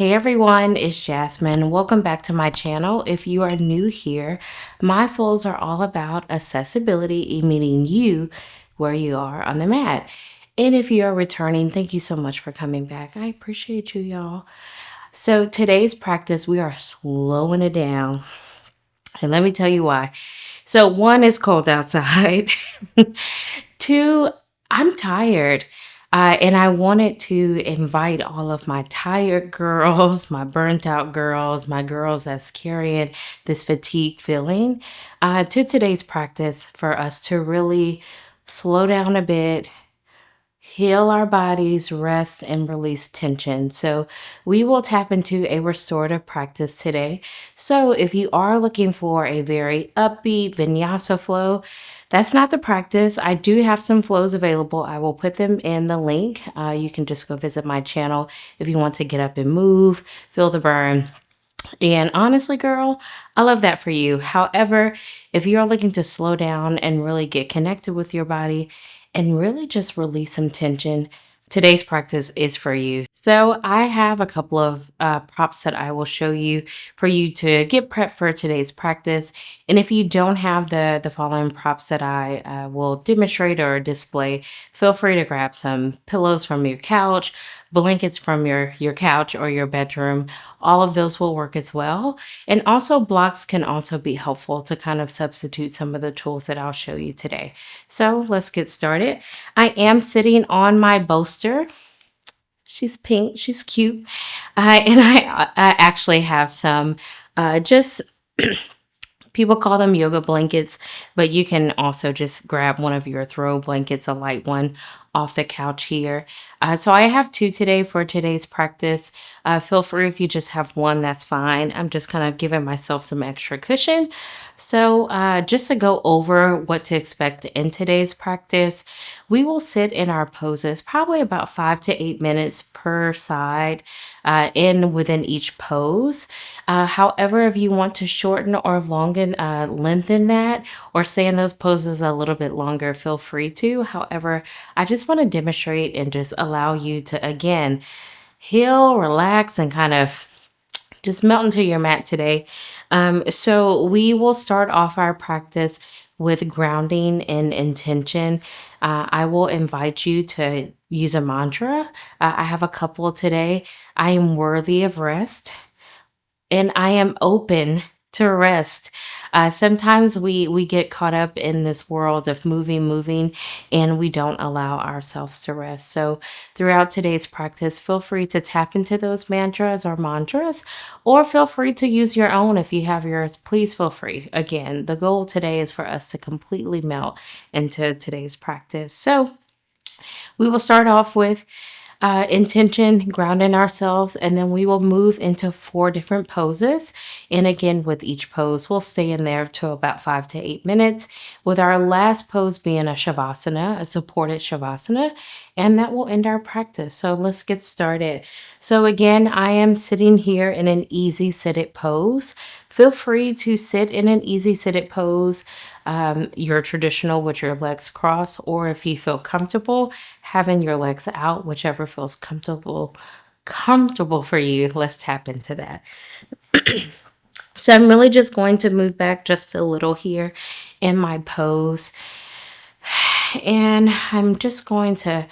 Hey everyone, it's Jasmine. Welcome back to my channel. If you are new here, my flows are all about accessibility, meeting you where you are on the mat. And if you are returning, thank you so much for coming back. I appreciate you, y'all. So today's practice, we are slowing it down. And let me tell you why. So one, is cold outside. Two, I'm tired. And I wanted to invite all of my tired girls, my burnt out girls, my girls that's carrying this fatigue feeling to today's practice for us to really slow down a bit, heal our bodies, rest, and release tension. So, we will tap into a restorative practice today. So, if you are looking for a very upbeat vinyasa flow, that's not the practice. I do have some flows available. I will put them in the link. You can just go visit my channel if you want to get up and move, feel the burn. And honestly, girl, I love that for you. However, if you're looking to slow down and really get connected with your body and really just release some tension, today's practice is for you. So, I have a couple of props that I will show you for you to get prepped for today's practice. And if you don't have the following props that I will demonstrate or display, feel free to grab some pillows from your couch, blankets from your couch or your bedroom. All of those will work as well. And also blocks can also be helpful to kind of substitute some of the tools that I'll show you today. So let's get started. I am sitting on my bolster. She's pink, she's cute. I actually have some just people call them yoga blankets, but you can also just grab one of your throw blankets, a light one, off the couch here. So I have two today for today's practice. Feel free if you just have one, that's fine. I'm just kind of giving myself some extra cushion. So just to go over what to expect in today's practice, we will sit in our poses probably about 5 to 8 minutes per side in within each pose. However, if you want to shorten or lengthen that or stay in those poses a little bit longer, feel free to. However, I just want to demonstrate and just allow you to, again, heal, relax, and kind of just melt into your mat today. So we will start off our practice with grounding and intention. I will invite you to use a mantra. I have a couple today. I am worthy of rest and I am open to rest. Sometimes we get caught up in this world of moving, and we don't allow ourselves to rest. So throughout today's practice, feel free to tap into those mantras, or feel free to use your own if you have yours. Please feel free. Again, the goal today is for us to completely melt into today's practice. So we will start off with intention, grounding ourselves, and then we will move into 4 different poses. And again, with each pose, we'll stay in there to about 5 to 8 minutes, with our last pose being a shavasana, a supported shavasana, and that will end our practice. So let's get started. So again, I am sitting here in an easy seated pose. Feel free to sit in an easy seated pose, your traditional with your legs crossed, or if you feel comfortable having your legs out, whichever feels comfortable for you. Let's tap into that. So I'm really just going to move back just a little here in my pose. And I'm just going to,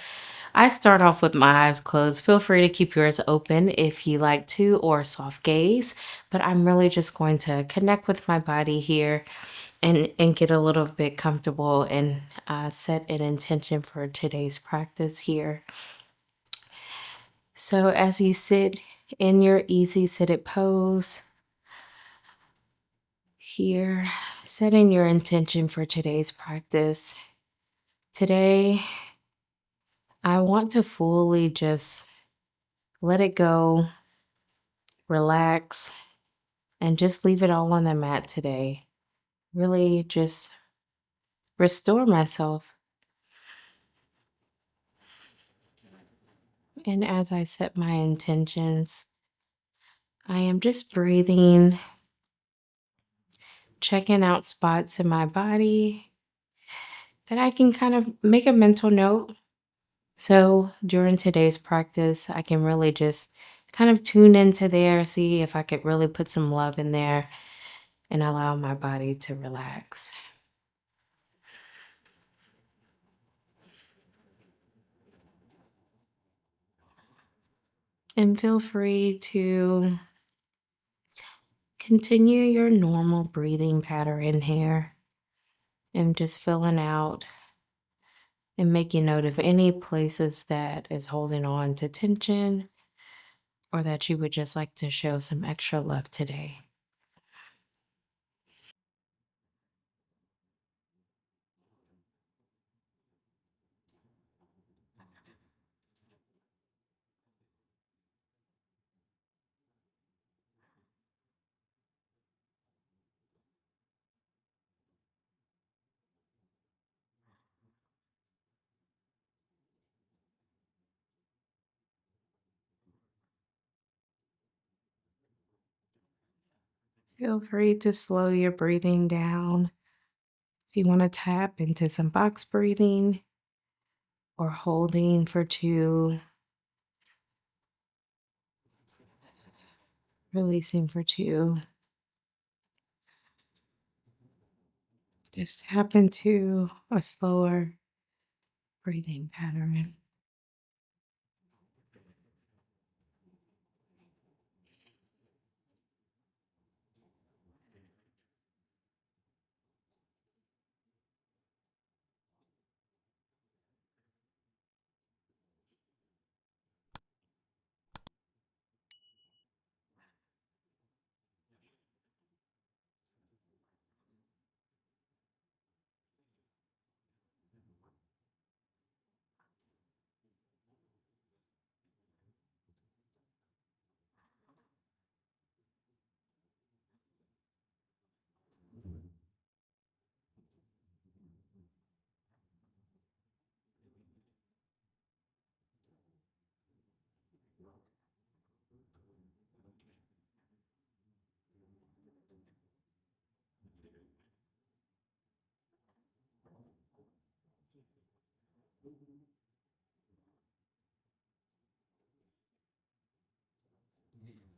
I start off with my eyes closed. Feel free to keep yours open if you like to, or soft gaze. But I'm really just going to connect with my body here and get a little bit comfortable and set an intention for today's practice here. So as you sit in your easy seated pose here, setting your intention for today's practice. Today, I want to fully just let it go, relax, and just leave it all on the mat today. Really just restore myself. And as I set my intentions, I am just breathing, checking out spots in my body that I can kind of make a mental note. So during today's practice, I can really just kind of tune into there, see if I could really put some love in there and allow my body to relax. And feel free to continue your normal breathing pattern here and just filling out and making note of any places that is holding on to tension or that you would just like to show some extra love today. Feel free to slow your breathing down. If you want to tap into some box breathing or holding for two, releasing for two, just tap into a slower breathing pattern.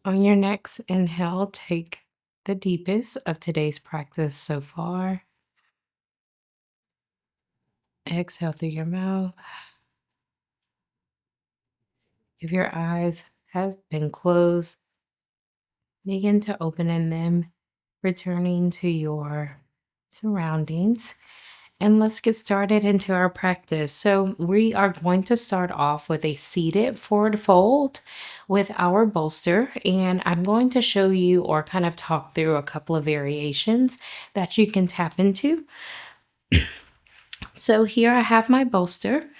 On your next inhale, take the deepest of today's practice so far. Exhale through your mouth. If your eyes have been closed, begin to open in them, returning to your surroundings. And let's get started into our practice. So, we are going to start off with a seated forward fold with our bolster. And I'm going to show you or kind of talk through a couple of variations that you can tap into. So, here I have my bolster,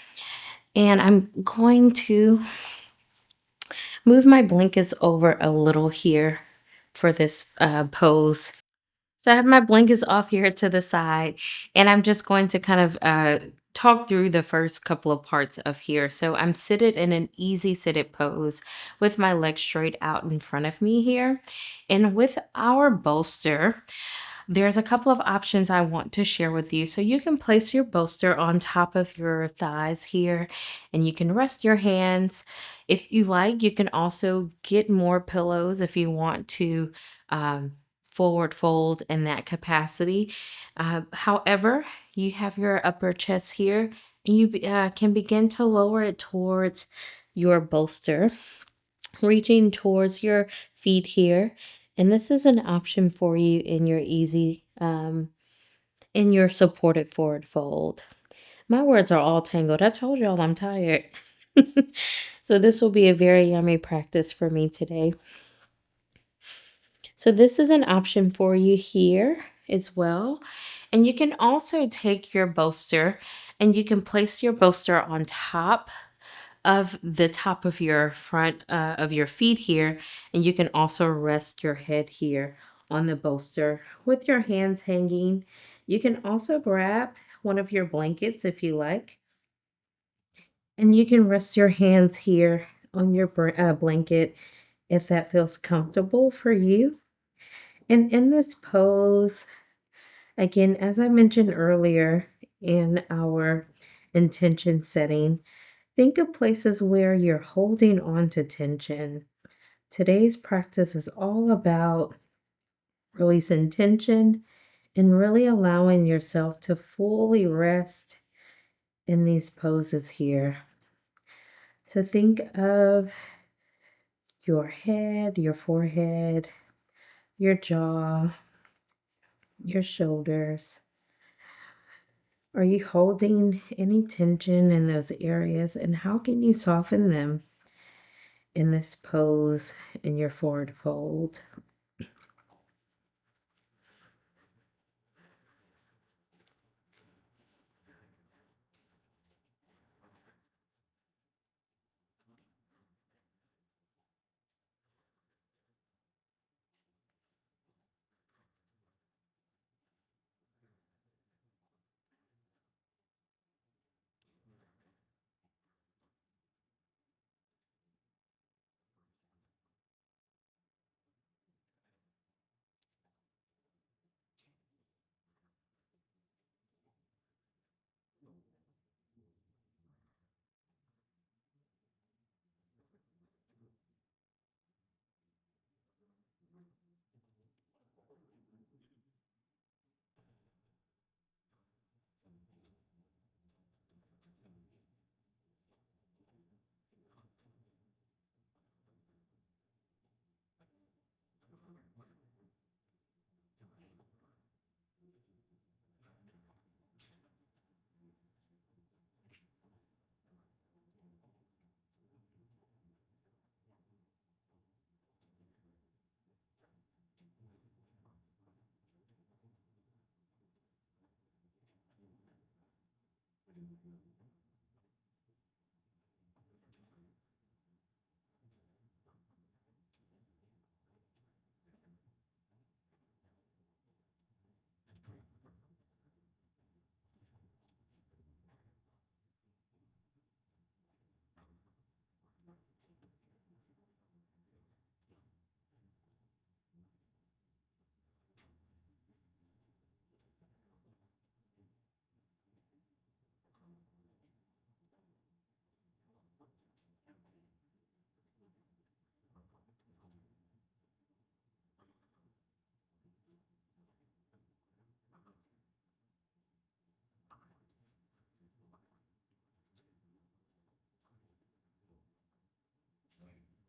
and I'm going to move my blankets over a little here for this pose. So I have my blankets off here to the side, and I'm just going to kind of talk through the first couple of parts of here. So I'm seated in an easy seated pose with my legs straight out in front of me here. And with our bolster, there's a couple of options I want to share with you. So you can place your bolster on top of your thighs here, and you can rest your hands. If you like, you can also get more pillows if you want to forward fold in that capacity. However, you have your upper chest here, and you can begin to lower it towards your bolster, reaching towards your feet here. And this is an option for you in your easy, in your supported forward fold. My words are all tangled. I told y'all I'm tired. So this will be a very yummy practice for me today. So this is an option for you here as well. And you can also take your bolster and you can place your bolster on top of the top of your front of your feet here, and you can also rest your head here on the bolster with your hands hanging. You can also grab one of your blankets if you like, and you can rest your hands here on your blanket if that feels comfortable for you. And in this pose, again, as I mentioned earlier in our intention setting, think of places where you're holding on to tension, Today's practice is all about releasing tension and really allowing yourself to fully rest in these poses here. So think of your head, your forehead, your jaw, your shoulders. Are you holding any tension in those areas, and how can you soften them in this pose in your forward fold?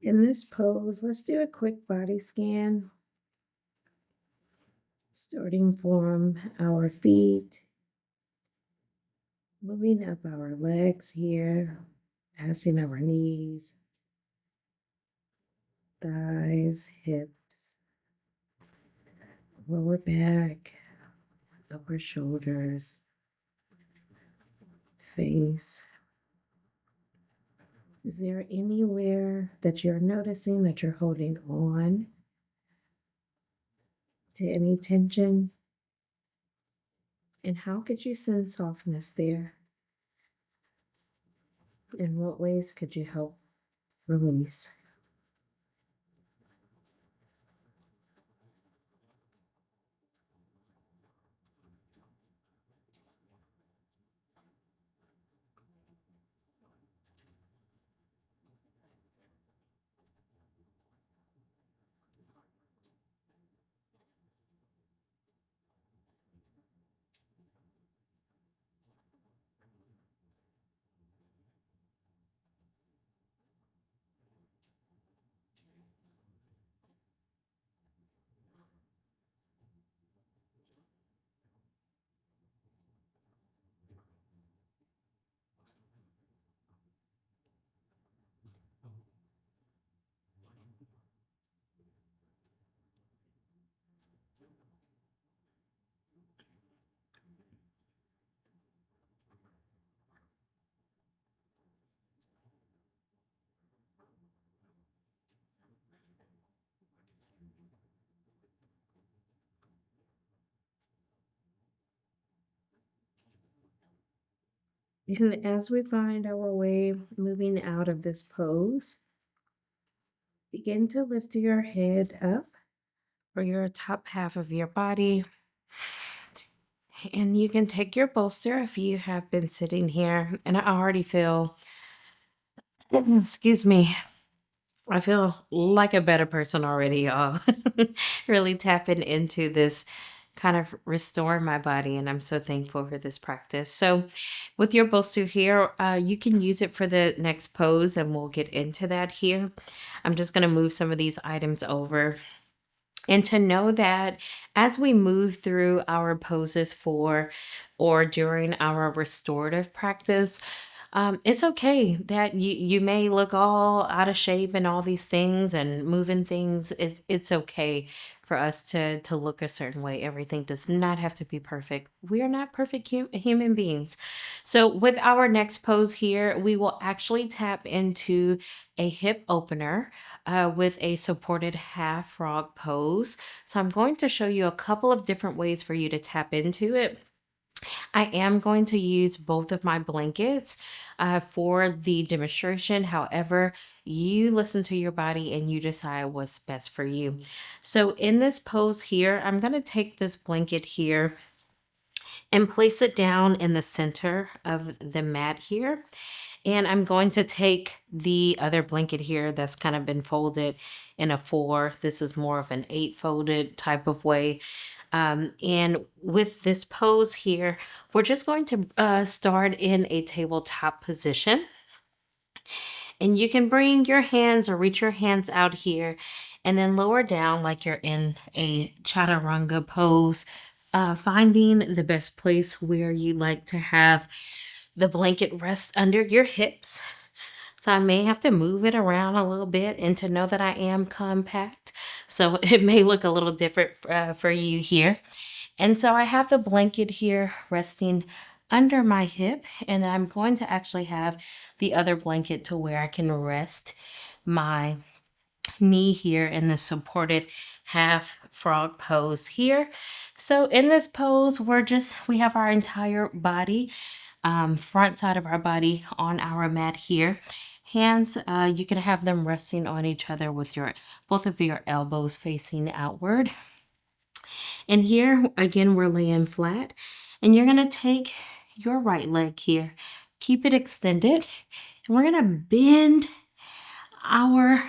In this pose, let's do a quick body scan, starting from our feet, moving up our legs here, passing our knees, thighs, hips, lower back, upper shoulders, face. Is there anywhere that you're noticing that you're holding on to any tension? And how could you send softness there? In what ways could you help release? And as we find our way moving out of this pose, begin to lift your head up or your top half of your body. And you can take your bolster if you have been sitting here. And I already feel, excuse me, I feel like a better person already, y'all. Really tapping into this kind of restoring my body, and I'm so thankful for this practice. So, with your bolster here, you can use it for the next pose, and we'll get into that here. I'm just going to move some of these items over. And to know that as we move through our poses for or during our restorative practice, it's okay that you may look all out of shape and all these things and moving things. It's okay for us to look a certain way. Everything does not have to be perfect. We are not perfect human beings. So with our next pose here, we will actually tap into a hip opener with a supported half frog pose. So I'm going to show you a couple of different ways for you to tap into it. I am going to use both of my blankets for the demonstration. However, you listen to your body and you decide what's best for you. So in this pose here, I'm going to take this blanket here and place it down in the center of the mat here. And I'm going to take the other blanket here that's kind of been folded in a 4. This is more of an 8 folded type of way. And with this pose here, we're just going to start in a tabletop position. And you can bring your hands or reach your hands out here and then lower down like you're in a chaturanga pose, finding the best place where you like to have the blanket rest under your hips. So I may have to move it around a little bit and to know that I am compact. So it may look a little different for you here. And so I have the blanket here resting under my hip, and then I'm going to actually have the other blanket to where I can rest my knee here in the supported half frog pose here. So in this pose, we have our entire body, front side of our body on our mat here. Hands, you can have them resting on each other with both of your elbows facing outward. And here, again, we're laying flat. And you're going to take your right leg here, keep it extended, and we're going to bend our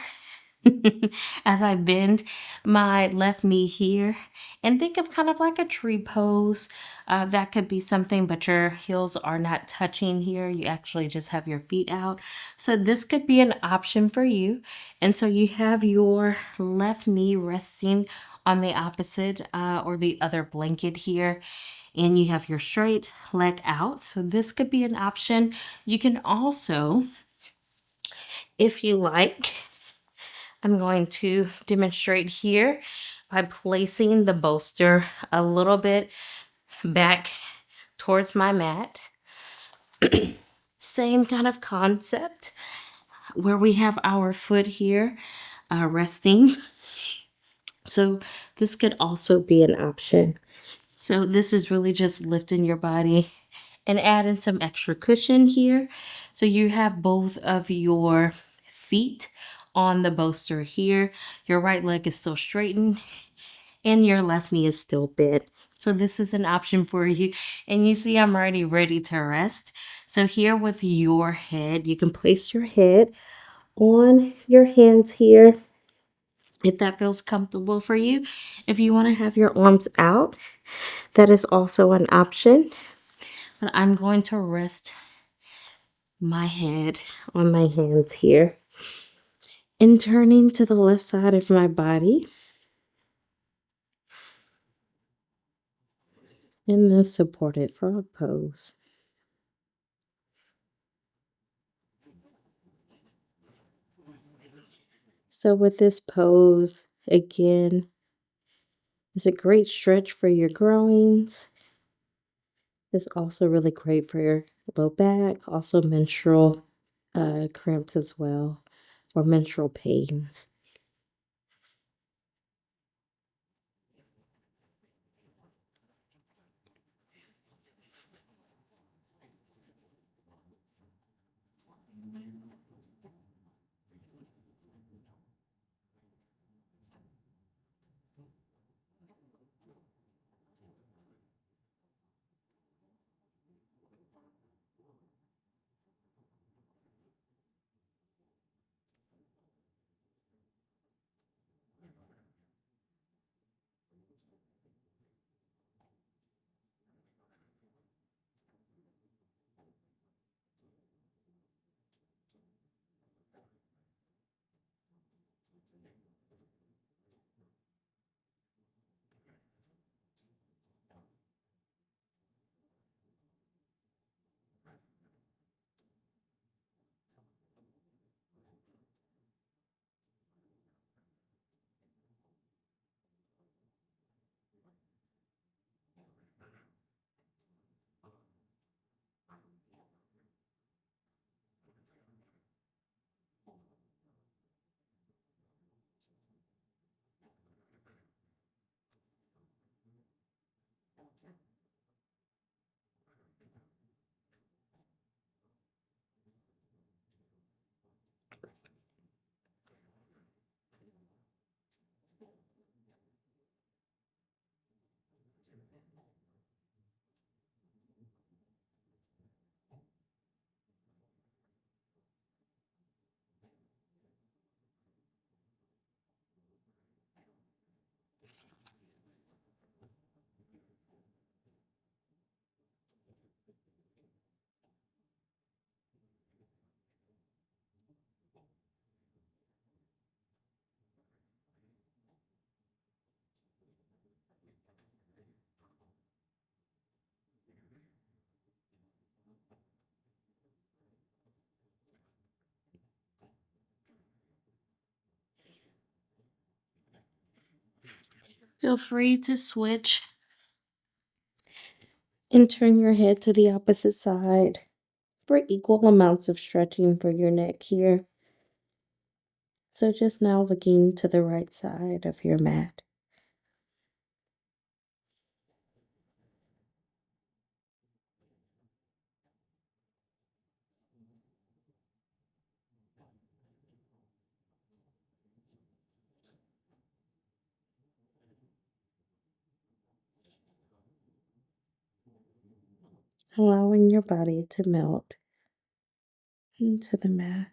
as I bend my left knee here and think of kind of like a tree pose. That could be something, but your heels are not touching here. You actually just have your feet out. So this could be an option for you. And so you have your left knee resting on the opposite or the other blanket here. And you have your straight leg out. So this could be an option. You can also, if you like, I'm going to demonstrate here by placing the bolster a little bit back towards my mat. Same kind of concept where we have our foot here resting. So this could also be an option. So this is really just lifting your body and adding some extra cushion here. So you have both of your feet on the bolster here. Your right leg is still straightened and your left knee is still bent. So this is an option for you. And you see I'm already ready to rest. So here with your head, you can place your head on your hands here if that feels comfortable for you. If you want to have your arms out, that is also an option. But I'm going to rest my head on my hands here. And turning to the left side of my body in the supported frog pose. So with this pose, again, it's a great stretch for your groins. It's also really great for your low back, also menstrual cramps as well, or menstrual pains. Feel free to switch and turn your head to the opposite side for equal amounts of stretching for your neck here. So just now looking to the right side of your mat. Allowing your body to melt into the mat.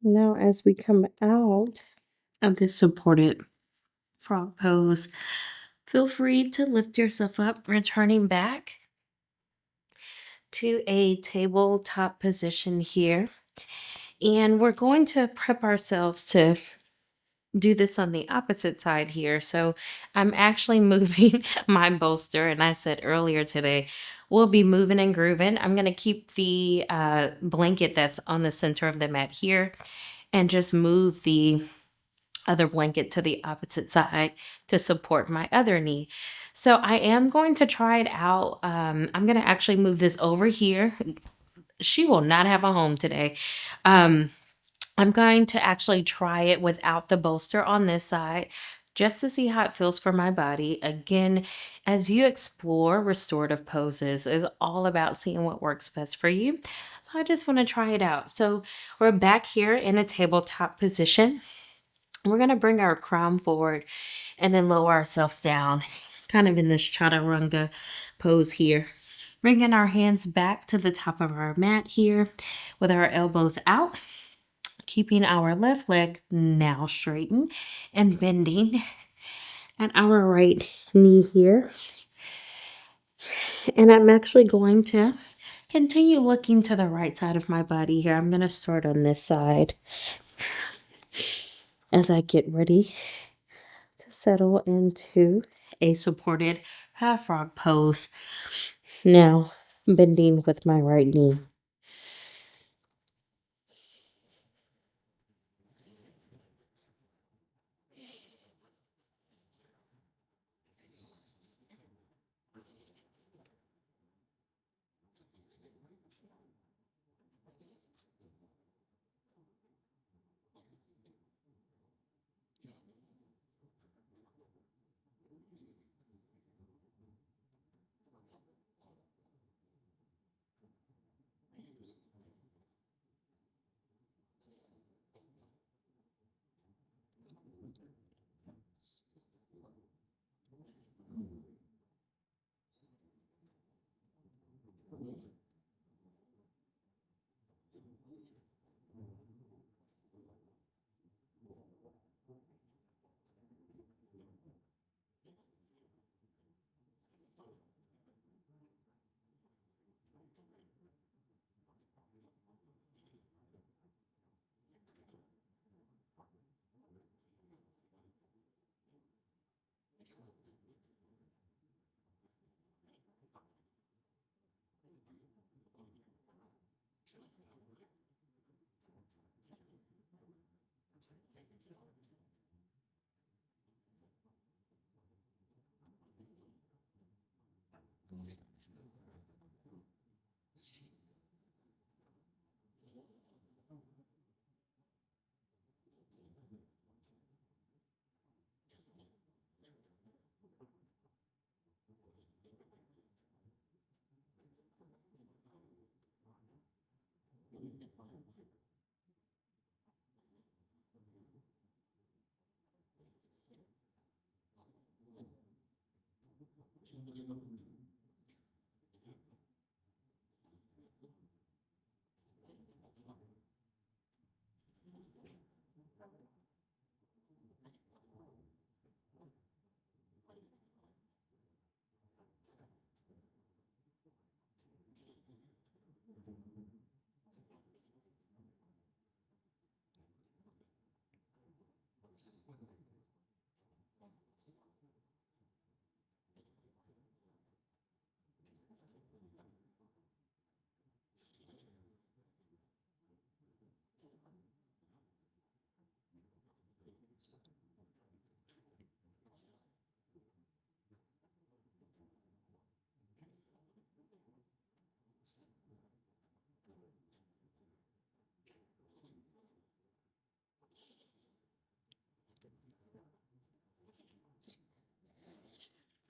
Now, as we come out of this supported frog pose, feel free to lift yourself up, returning back to a tabletop position here. And we're going to prep ourselves to do this on the opposite side here. So I'm actually moving my bolster, and I said earlier today, we'll be moving and grooving. I'm going to keep the blanket that's on the center of the mat here and just move the other blanket to the opposite side to support my other knee. So I am going to try it out. I'm going to actually move this over here. She will not have a home today. I'm going to actually try it without the bolster on this side just to see how it feels for my body. Again, as you explore restorative poses, is all about seeing what works best for you. So I just want to try it out. So we're back here in a tabletop position. We're going to bring our crown forward and then lower ourselves down, kind of in this chaturanga pose here. Bringing our hands back to the top of our mat here with our elbows out. Keeping our left leg now straightened and bending at our right knee here. And I'm actually going to continue looking to the right side of my body here. I'm going to start on this side as I get ready to settle into a supported half frog pose. Now, bending with my right knee.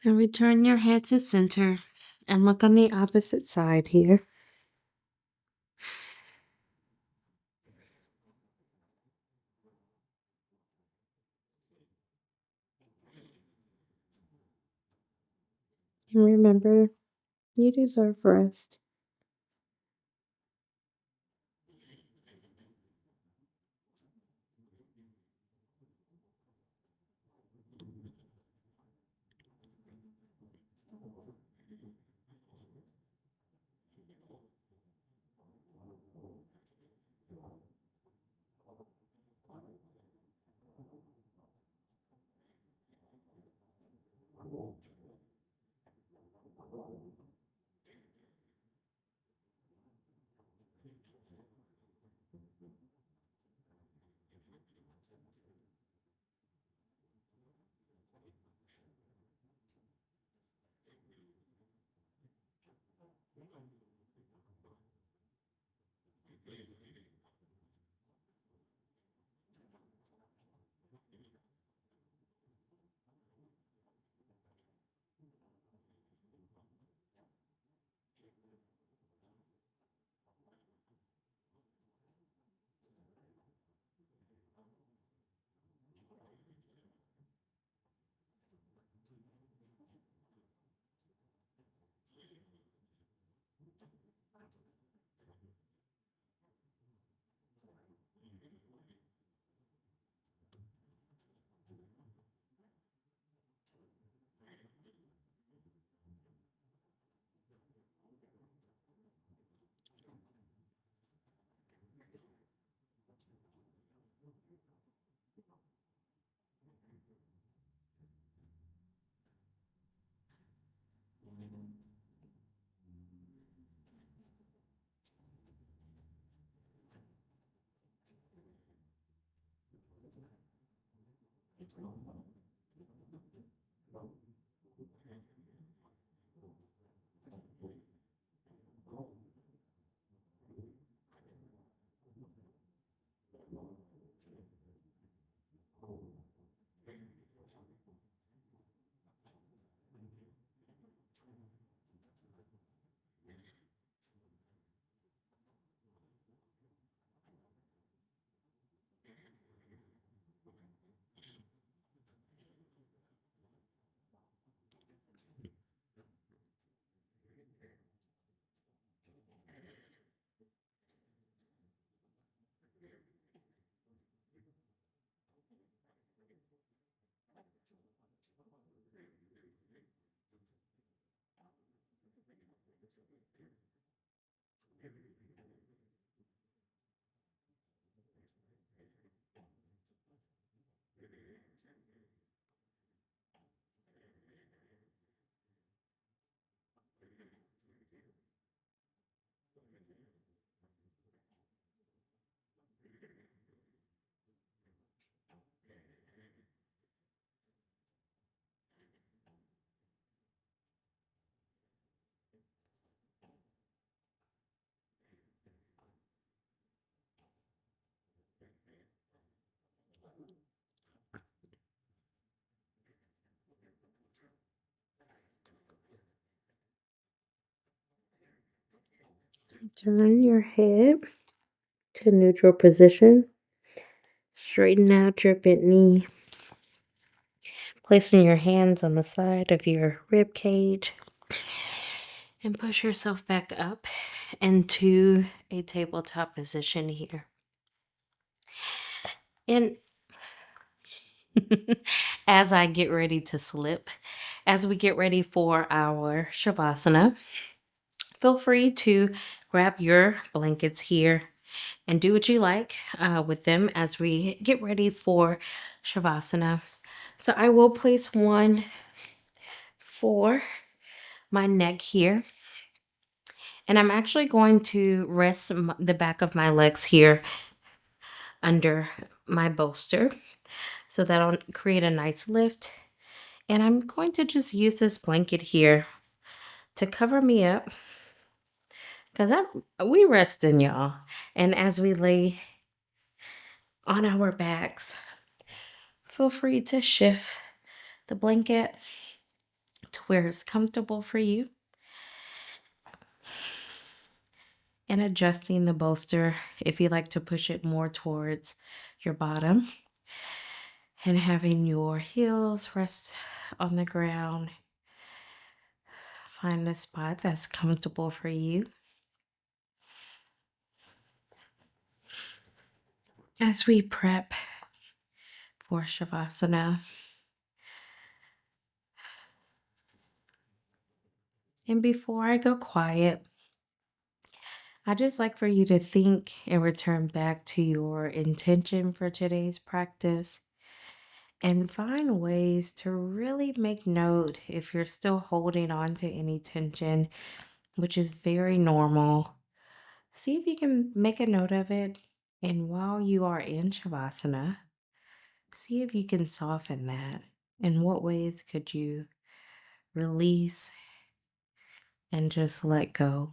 And return your head to center and look on the opposite side here. And remember, you deserve rest. Turn your head to neutral position. Straighten out your bent knee. Placing your hands on the side of your rib cage. And push yourself back up into a tabletop position here. And as I get ready to slip, as we get ready for our Shavasana, feel free to grab your blankets here and do what you like with them as we get ready for Shavasana. So I will place one for my neck here. And I'm actually going to rest the back of my legs here under my bolster. So that'll create a nice lift. And I'm going to just use this blanket here to cover me up because we resting, y'all. And as we lay on our backs, feel free to shift the blanket to where it's comfortable for you. And adjusting the bolster if you like to push it more towards your bottom. And having your heels rest on the ground. Find a spot that's comfortable for you. As we prep for Shavasana. And before I go quiet, I just like for you to think and return back to your intention for today's practice and find ways to really make note if you're still holding on to any tension, which is very normal. See if you can make a note of it. And while you are in Shavasana, see if you can soften that. In what ways could you release and just let go?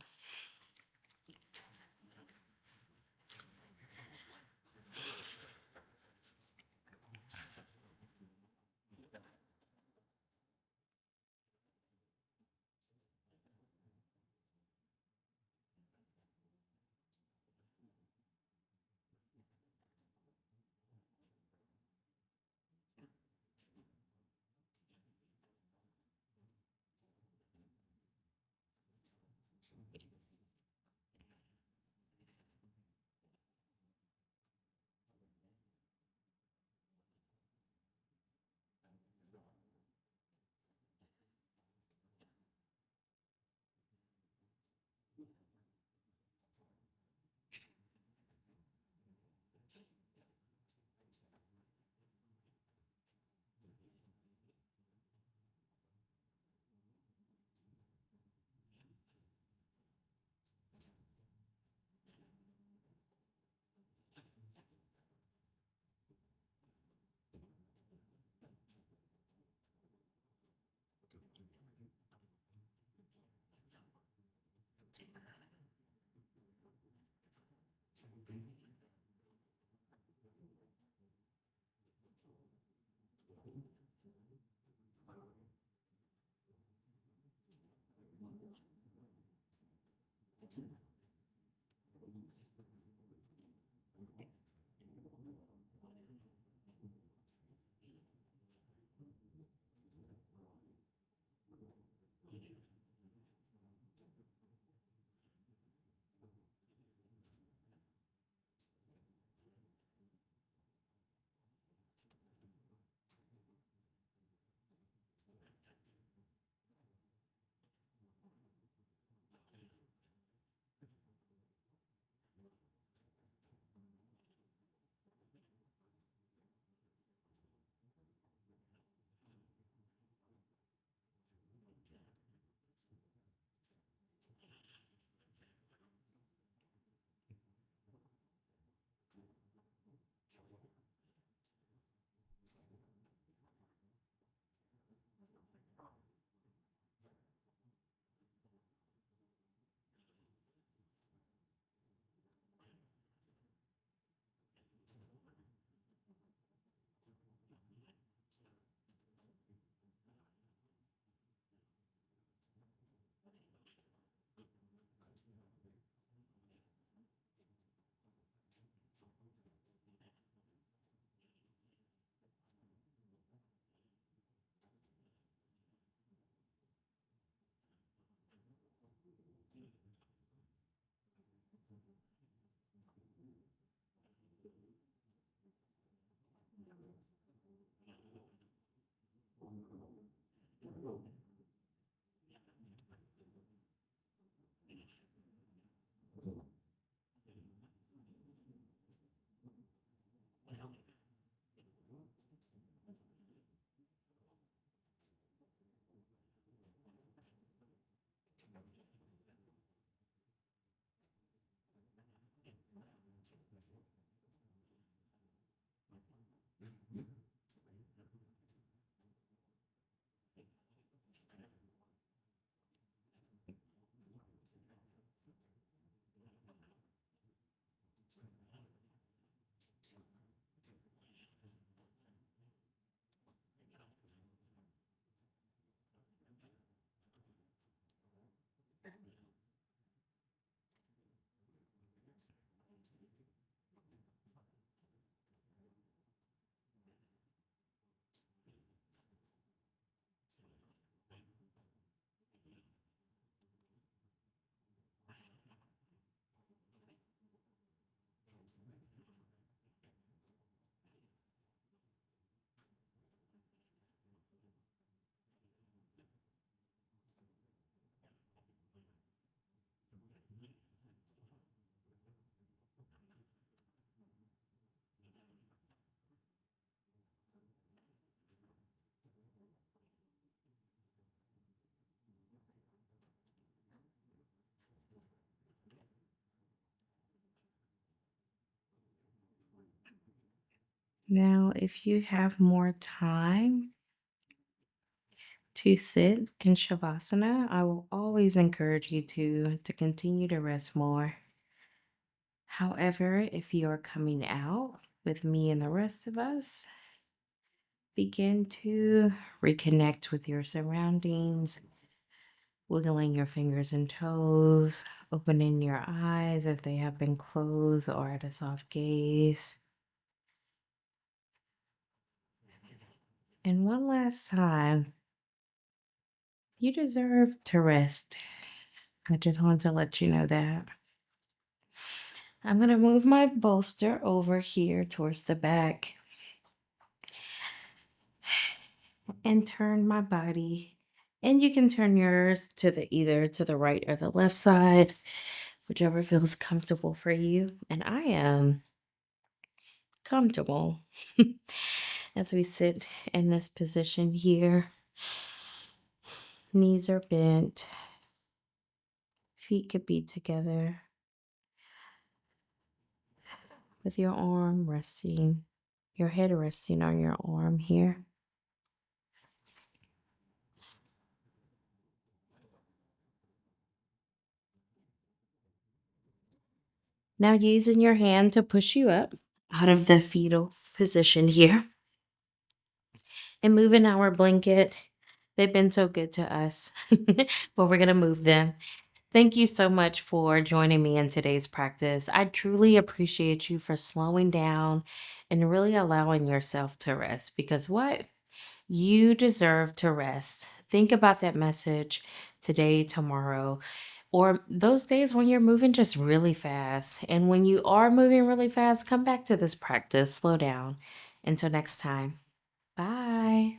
Now, if you have more time to sit in Shavasana, I will always encourage you to continue to rest more. However, if you are coming out with me and the rest of us, begin to reconnect with your surroundings, wiggling your fingers and toes, opening your eyes if they have been closed or at a soft gaze. And one last time, you deserve to rest. I just want to let you know that. I'm going to move my bolster over here towards the back and turn my body. And you can turn yours to the either to the right or the left side, whichever feels comfortable for you. And I am comfortable as we sit in this position here. Knees are bent, feet could be together with your arm resting, your head resting on your arm here. Now using your hand to push you up out of the fetal position here and moving our blanket. They've been so good to us, but we're going to move them. Thank you so much for joining me in today's practice. I truly appreciate you for slowing down and really allowing yourself to rest because what? You deserve to rest. Think about that message today, tomorrow, or those days when you're moving just really fast. And when you are moving really fast, come back to this practice, slow down. Until next time, bye.